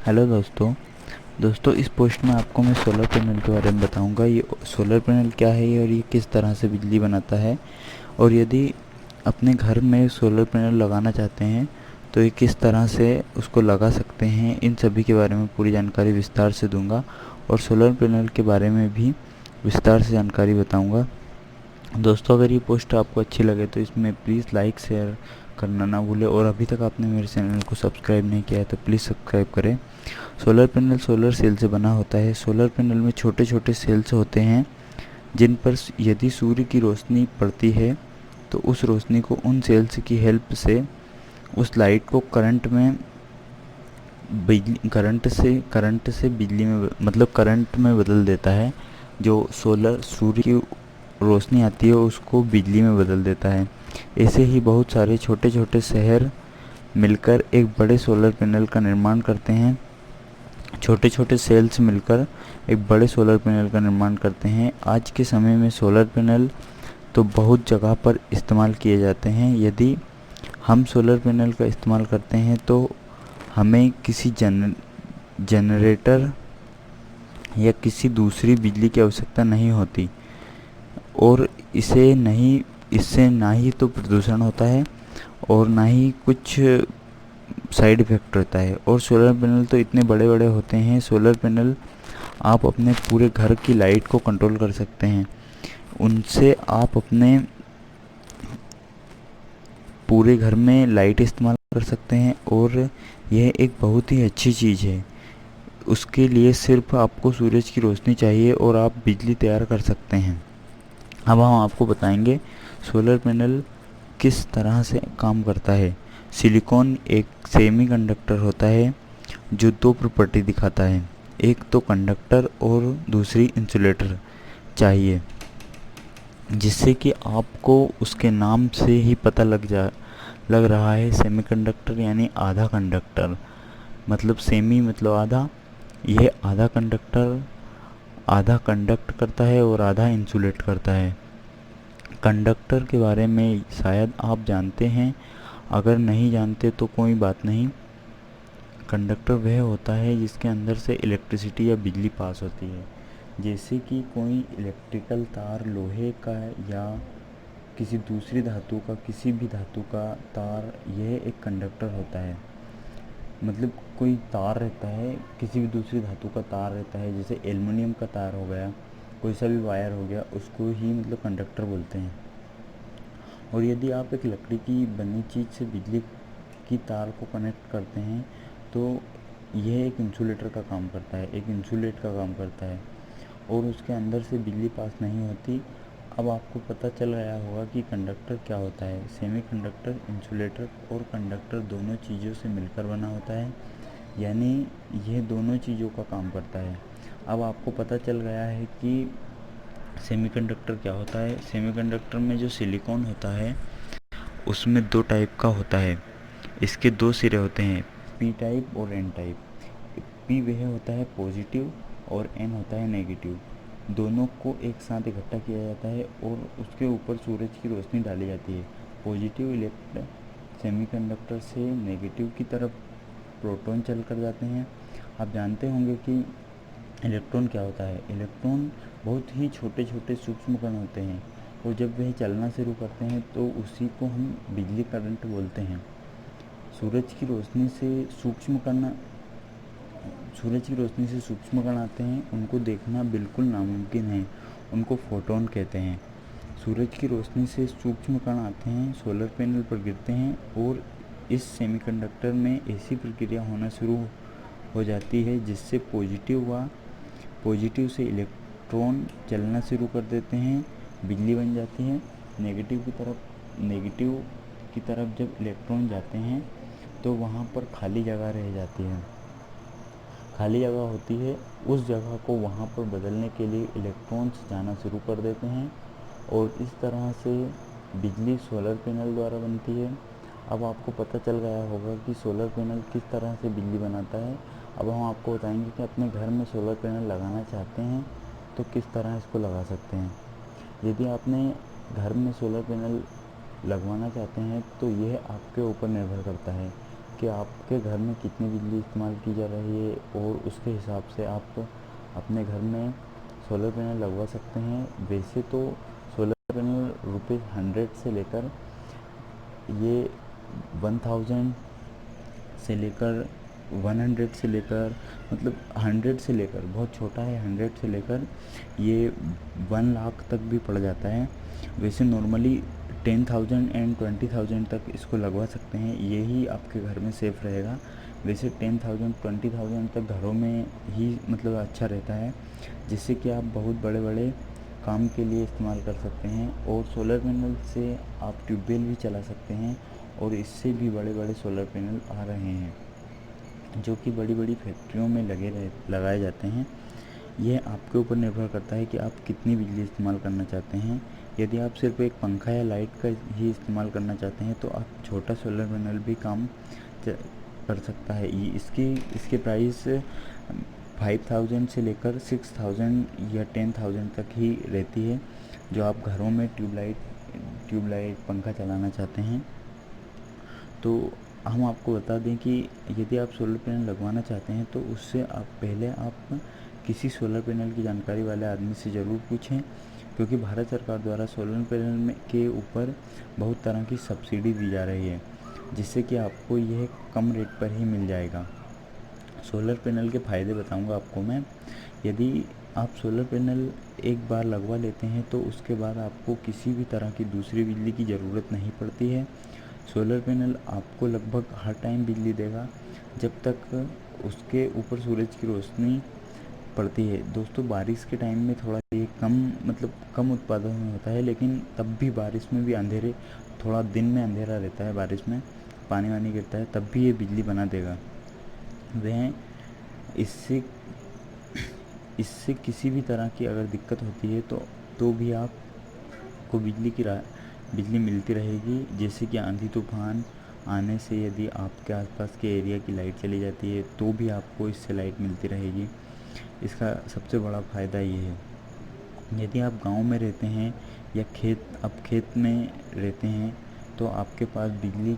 Hello दोस्तों इस post में आपको मैं सोलर पैनल के बारे में बताऊंगा। ये सोलर पैनल क्या है और ये किस तरह से बिजली बनाता है, और यदि अपने घर में सोलर पैनल लगाना चाहते हैं तो ये किस तरह से उसको लगा सकते हैं। इन सभी के बारे में पूरी जानकारी विस्तार से दूंगा और सोलर पैनल के बारे में भी विस्तार से जानकारी बताऊंगा। दोस्तों, अगर ये पोस्ट आपको अच्छी लगे तो इसमें प्लीज़ लाइक शेयर करना ना भूलें, और अभी तक आपने मेरे चैनल को सब्सक्राइब नहीं किया है तो प्लीज़ सब्सक्राइब करें। सोलर पैनल सोलर सेल से बना होता है। सोलर पैनल में छोटे छोटे सेल्स होते हैं जिन पर यदि सूर्य की रोशनी पड़ती है तो उस रोशनी को उन सेल्स की हेल्प से उस लाइट को करंट से बिजली में मतलब करंट में बदल देता है। जो सूर्य की रोशनी आती है उसको बिजली में बदल देता है। ऐसे ही बहुत सारे छोटे छोटे शहर मिलकर एक बड़े सोलर पैनल का निर्माण करते हैं। छोटे छोटे सेल्स मिलकर एक बड़े सोलर पैनल का निर्माण करते हैं। आज के समय में सोलर पैनल तो बहुत जगह पर इस्तेमाल किए जाते हैं। यदि हम सोलर पैनल का इस्तेमाल करते हैं तो हमें किसी जनरेटर या किसी दूसरी बिजली की आवश्यकता नहीं होती, और इससे ना ही तो प्रदूषण होता है और ना ही कुछ साइड इफ़ेक्ट होता है। और सोलर पैनल तो इतने बड़े बड़े होते हैं। सोलर पैनल आप अपने पूरे घर की लाइट को कंट्रोल कर सकते हैं। उनसे आप अपने पूरे घर में लाइट इस्तेमाल कर सकते हैं, और यह एक बहुत ही अच्छी चीज़ है। उसके लिए सिर्फ आपको सूरज की रोशनी चाहिए और आप बिजली तैयार कर सकते हैं। अब हम आपको बताएंगे सोलर पैनल किस तरह से काम करता है। सिलिकॉन एक सेमीकंडक्टर होता है जो दो प्रॉपर्टी दिखाता है। एक तो कंडक्टर और दूसरी इंसुलेटर चाहिए, जिससे कि आपको उसके नाम से ही पता लग रहा है। सेमीकंडक्टर यानी आधा कंडक्टर, मतलब सेमी मतलब आधा। यह आधा कंडक्ट करता है और आधा इंसुलेट करता है। कंडक्टर के बारे में शायद आप जानते हैं, अगर नहीं जानते तो कोई बात नहीं। कंडक्टर वह होता है जिसके अंदर से इलेक्ट्रिसिटी या बिजली पास होती है। जैसे कि कोई इलेक्ट्रिकल तार लोहे का या किसी दूसरी धातु का, किसी भी धातु का तार, यह एक कंडक्टर होता है। मतलब कोई तार रहता है, किसी भी दूसरी धातु का तार रहता है, जैसे एल्युमिनियम का तार हो गया, कोई सा भी वायर हो गया, उसको ही मतलब कंडक्टर बोलते हैं। और यदि आप एक लकड़ी की बनी चीज़ से बिजली की तार को कनेक्ट करते हैं तो यह एक इंसुलेटर का काम करता है, एक इंसुलेट का काम करता है, और उसके अंदर से बिजली पास नहीं होती। अब आपको पता चल गया होगा कि कंडक्टर क्या होता है। सेमीकंडक्टर इंसुलेटर और कंडक्टर दोनों चीज़ों से मिलकर बना होता है, यानी यह दोनों चीज़ों का काम करता है। अब आपको पता चल गया है कि सेमीकंडक्टर क्या होता है। सेमीकंडक्टर में जो सिलिकॉन होता है उसमें दो टाइप का होता है। इसके दो सिरे होते हैं, पी टाइप और एन टाइप। पी वह होता है पॉजिटिव और एन होता है नेगेटिव। दोनों को एक साथ इकट्ठा किया जाता है और उसके ऊपर सूरज की रोशनी डाली जाती है। पॉजिटिव इलेक्ट्रॉन सेमीकंडक्टर से नेगेटिव की तरफ प्रोटॉन चल कर जाते हैं। आप जानते होंगे कि इलेक्ट्रॉन क्या होता है। इलेक्ट्रॉन बहुत ही छोटे छोटे सूक्ष्म कण होते हैं, और जब वह चलना शुरू करते हैं तो उसी को हम बिजली करंट बोलते हैं। सूरज की रोशनी से सूक्ष्म कण आते हैं, उनको देखना बिल्कुल नामुमकिन है, उनको फोटोन कहते हैं। सूरज की रोशनी से सूक्ष्म कण आते हैं, सोलर पैनल पर गिरते हैं, और इस सेमीकंडक्टर में ऐसी प्रक्रिया होना शुरू हो जाती है जिससे पॉजिटिव से इलेक्ट्रॉन चलना शुरू कर देते हैं, बिजली बन जाती है। नेगेटिव की तरफ जब इलेक्ट्रॉन जाते हैं तो वहाँ पर खाली जगह रह जाती है, खाली जगह होती है। उस जगह को वहाँ पर बदलने के लिए इलेक्ट्रॉन्स जाना शुरू कर देते हैं, और इस तरह से बिजली सोलर पैनल द्वारा बनती है। अब आपको पता चल गया होगा कि सोलर पैनल किस तरह से बिजली बनाता है। अब हम आपको बताएंगे कि अपने घर में सोलर पैनल लगाना चाहते हैं तो किस तरह इसको लगा सकते हैं। यदि आपने घर में सोलर पैनल लगवाना चाहते हैं तो यह आपके ऊपर निर्भर करता है कि आपके घर में कितनी बिजली इस्तेमाल की जा रही है और उसके हिसाब से आप अपने घर में सोलर पैनल लगवा सकते हैं। वैसे तो सोलर पैनल ₹100 से लेकर ये 1000 से लेकर 100 से लेकर मतलब 100 से लेकर, बहुत छोटा है, 100 से लेकर ये 1 लाख तक भी पड़ जाता है। वैसे नॉर्मली 10,000 एंड 20,000 तक इसको लगवा सकते हैं, यही आपके घर में सेफ़ रहेगा। वैसे 10,000 20,000 तक घरों में ही मतलब अच्छा रहता है, जिससे कि आप बहुत बड़े बड़े काम के लिए इस्तेमाल कर सकते हैं। और सोलर पैनल से आप ट्यूबवेल भी चला सकते हैं, और इससे भी बड़े बड़े सोलर पैनल आ रहे हैं जो कि बड़ी बड़ी फैक्ट्रियों में लगाए जाते हैं। यह आपके ऊपर निर्भर करता है कि आप कितनी बिजली इस्तेमाल करना चाहते हैं। यदि आप सिर्फ एक पंखा या लाइट का ही इस्तेमाल करना चाहते हैं तो आप छोटा सोलर पैनल भी काम कर सकता है। इसके प्राइस 5,000 से लेकर 6,000 या 10,000 तक ही रहती है, जो आप घरों में ट्यूबलाइट पंखा चलाना चाहते हैं। तो हम आपको बता दें कि यदि आप सोलर पैनल लगवाना चाहते हैं तो उससे आप किसी सोलर पैनल की जानकारी वाले आदमी से ज़रूर पूछें, क्योंकि भारत सरकार द्वारा सोलर पैनल के ऊपर बहुत तरह की सब्सिडी दी जा रही है, जिससे कि आपको यह कम रेट पर ही मिल जाएगा। सोलर पैनल के फ़ायदे बताऊंगा आपको मैं। यदि आप सोलर पैनल एक बार लगवा लेते हैं तो उसके बाद आपको किसी भी तरह की दूसरी बिजली की ज़रूरत नहीं पड़ती है। सोलर पैनल आपको लगभग हर टाइम बिजली देगा जब तक उसके ऊपर सूरज की रोशनी पड़ती है। दोस्तों, बारिश के टाइम में थोड़ा ये कम उत्पादन होता है, लेकिन तब भी बारिश में भी थोड़ा दिन में अंधेरा रहता है, बारिश में पानी वानी गिरता है, तब भी ये बिजली बना देगा। वह इससे किसी भी तरह की अगर दिक्कत होती है तो भी आपको बिजली मिलती रहेगी। जैसे कि आंधी तूफान आने से यदि आपके आसपास के एरिया की लाइट चली जाती है तो भी आपको इससे लाइट मिलती रहेगी। इसका सबसे बड़ा फ़ायदा ये है। यदि आप गांव में रहते हैं या खेत में रहते हैं तो आपके पास बिजली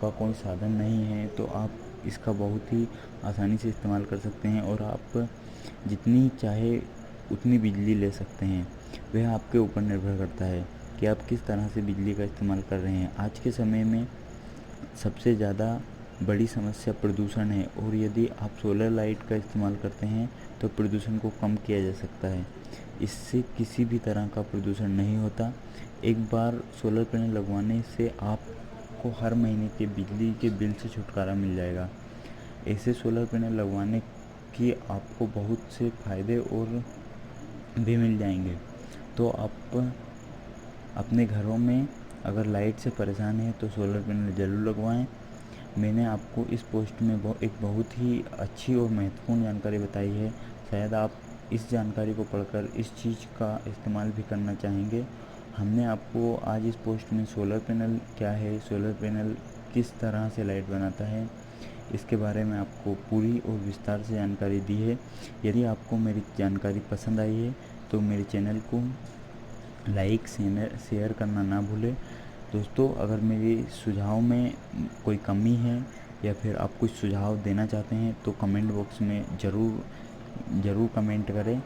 का कोई साधन नहीं है, तो आप इसका बहुत ही आसानी से इस्तेमाल कर सकते हैं और आप जितनी चाहे उतनी बिजली ले सकते हैं। वह आपके ऊपर निर्भर करता है कि आप किस तरह से बिजली का इस्तेमाल कर रहे हैं। आज के समय में सबसे ज़्यादा बड़ी समस्या प्रदूषण है, और यदि आप सोलर लाइट का इस्तेमाल करते हैं तो प्रदूषण को कम किया जा सकता है। इससे किसी भी तरह का प्रदूषण नहीं होता। एक बार सोलर पैनल लगवाने से आपको हर महीने के बिजली के बिल से छुटकारा मिल जाएगा। ऐसे सोलर पैनल लगवाने की आपको बहुत से फ़ायदे और भी मिल जाएंगे। तो आप अपने घरों में अगर लाइट से परेशान हैं तो सोलर पैनल ज़रूर लगवाएं। मैंने आपको इस पोस्ट में एक बहुत ही अच्छी और महत्वपूर्ण जानकारी बताई है। शायद आप इस जानकारी को पढ़कर इस चीज़ का इस्तेमाल भी करना चाहेंगे। हमने आपको आज इस पोस्ट में सोलर पैनल क्या है, सोलर पैनल किस तरह से लाइट बनाता है, इसके बारे में आपको पूरी और विस्तार से जानकारी दी है। यदि आपको मेरी जानकारी पसंद आई है तो मेरे चैनल को लाइक शेयर करना ना भूलें। दोस्तों, अगर मेरे सुझाव में कोई कमी है या फिर आप कुछ सुझाव देना चाहते हैं तो कमेंट बॉक्स में ज़रूर कमेंट करें।